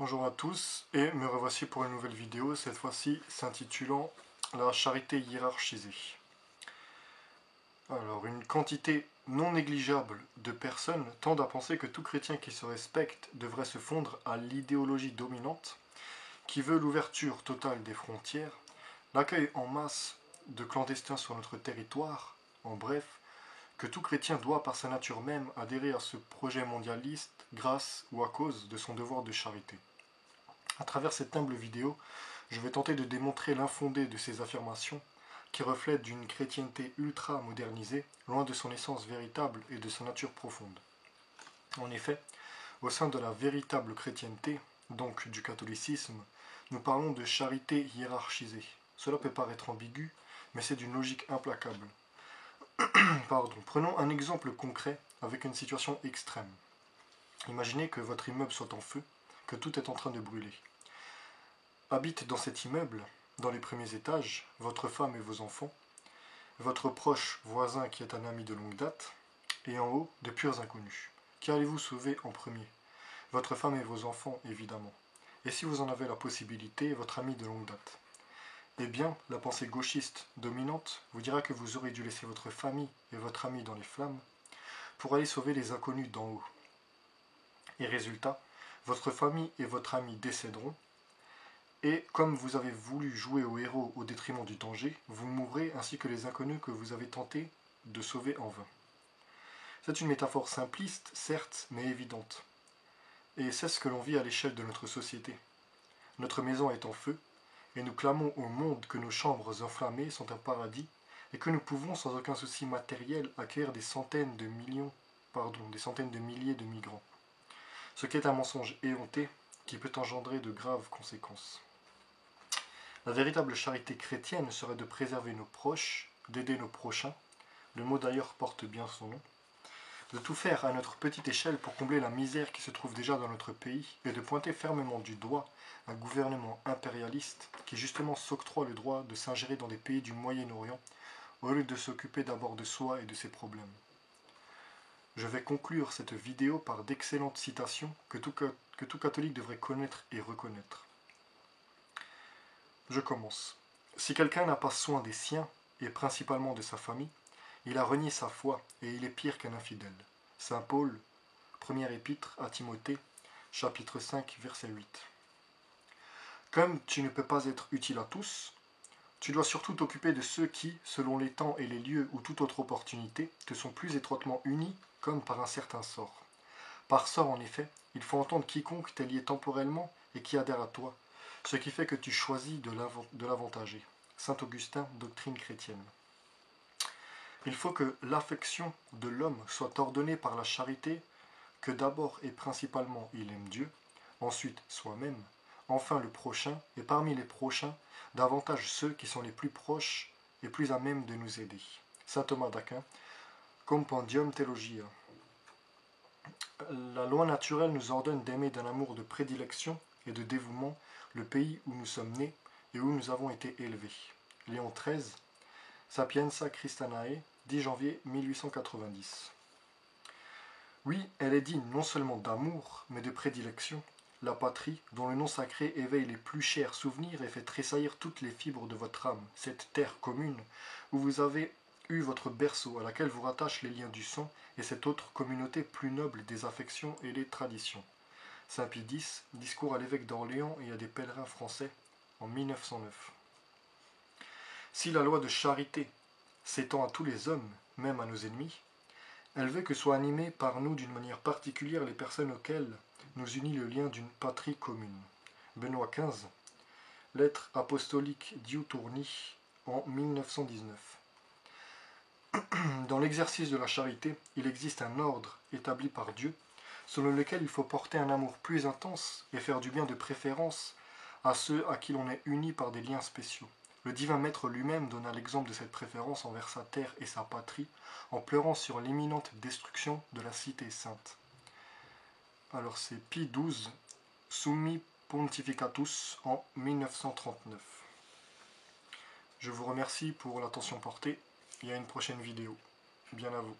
Bonjour à tous et me revoici pour une nouvelle vidéo, cette fois-ci s'intitulant La charité hiérarchisée. Alors, une quantité non négligeable de personnes tendent à penser que tout chrétien qui se respecte devrait se fondre à l'idéologie dominante qui veut l'ouverture totale des frontières, l'accueil en masse de clandestins sur notre territoire, en bref, que tout chrétien doit par sa nature même adhérer à ce projet mondialiste grâce ou à cause de son devoir de charité. À travers cette humble vidéo, je vais tenter de démontrer l'infondé de ces affirmations qui reflètent d'une chrétienté ultra modernisée, loin de son essence véritable et de sa nature profonde. En effet, au sein de la véritable chrétienté, donc du catholicisme, nous parlons de charité hiérarchisée. Cela peut paraître ambigu, mais c'est d'une logique implacable. Prenons un exemple concret avec une situation extrême. Imaginez que votre immeuble soit en feu, que tout est en train de brûler. Habitent dans cet immeuble, dans les premiers étages, votre femme et vos enfants, votre proche voisin qui est un ami de longue date, et en haut, de purs inconnus. Qui allez-vous sauver en premier? Votre femme et vos enfants, évidemment. Et si vous en avez la possibilité, votre ami de longue date. Eh bien, la pensée gauchiste dominante vous dira que vous aurez dû laisser votre famille et votre ami dans les flammes pour aller sauver les inconnus d'en haut. Et résultat, votre famille et votre ami décéderont, et comme vous avez voulu jouer au héros au détriment du danger, vous mourrez ainsi que les inconnus que vous avez tenté de sauver en vain. C'est une métaphore simpliste, certes, mais évidente. Et c'est ce que l'on vit à l'échelle de notre société. Notre maison est en feu, et nous clamons au monde que nos chambres enflammées sont un paradis, et que nous pouvons sans aucun souci matériel accueillir des centaines de milliers de migrants. Ce qui est un mensonge éhonté qui peut engendrer de graves conséquences. La véritable charité chrétienne serait de préserver nos proches, d'aider nos prochains, le mot d'ailleurs porte bien son nom, de tout faire à notre petite échelle pour combler la misère qui se trouve déjà dans notre pays et de pointer fermement du doigt un gouvernement impérialiste qui justement s'octroie le droit de s'ingérer dans des pays du Moyen-Orient au lieu de s'occuper d'abord de soi et de ses problèmes. Je vais conclure cette vidéo par d'excellentes citations que tout catholique devrait connaître et reconnaître. Je commence. Si quelqu'un n'a pas soin des siens, et principalement de sa famille, il a renié sa foi, et il est pire qu'un infidèle. Saint Paul, première épître à Timothée, chapitre 5, verset 8. Comme tu ne peux pas être utile à tous, tu dois surtout t'occuper de ceux qui, selon les temps et les lieux ou toute autre opportunité, te sont plus étroitement unis, comme par un certain sort. Par sort, en effet, il faut entendre quiconque t'est lié temporellement et qui adhère à toi, ce qui fait que tu choisis de l'avantager. Saint Augustin, Doctrine chrétienne. Il faut que l'affection de l'homme soit ordonnée par la charité, que d'abord et principalement il aime Dieu, ensuite soi-même, enfin le prochain, et parmi les prochains, davantage ceux qui sont les plus proches et plus à même de nous aider. Saint Thomas d'Aquin, Compendium Theologia. La loi naturelle nous ordonne d'aimer d'un amour de prédilection et de dévouement le pays où nous sommes nés et où nous avons été élevés. Léon XIII, Sapienza Christianae, 10 janvier 1890. Oui, elle est digne non seulement d'amour, mais de prédilection, la patrie, dont le nom sacré éveille les plus chers souvenirs et fait tressaillir toutes les fibres de votre âme, cette terre commune, où vous avez eu votre berceau, à laquelle vous rattachent les liens du sang, et cette autre communauté plus noble des affections et des traditions. Saint Pie X, discours à l'évêque d'Orléans et à des pèlerins français, en 1909. Si la loi de charité s'étend à tous les hommes, même à nos ennemis, elle veut que soient animées par nous d'une manière particulière les personnes auxquelles nous unit le lien d'une patrie commune. Benoît XV, lettre apostolique Diuturni, en 1919. Dans l'exercice de la charité, il existe un ordre établi par Dieu, selon lequel il faut porter un amour plus intense et faire du bien de préférence à ceux à qui l'on est uni par des liens spéciaux. Le divin maître lui-même donna l'exemple de cette préférence envers sa terre et sa patrie, en pleurant sur l'imminente destruction de la cité sainte. Alors c'est Pie XII, Summi Pontificatus, en 1939. Je vous remercie pour l'attention portée et à une prochaine vidéo. Bien à vous.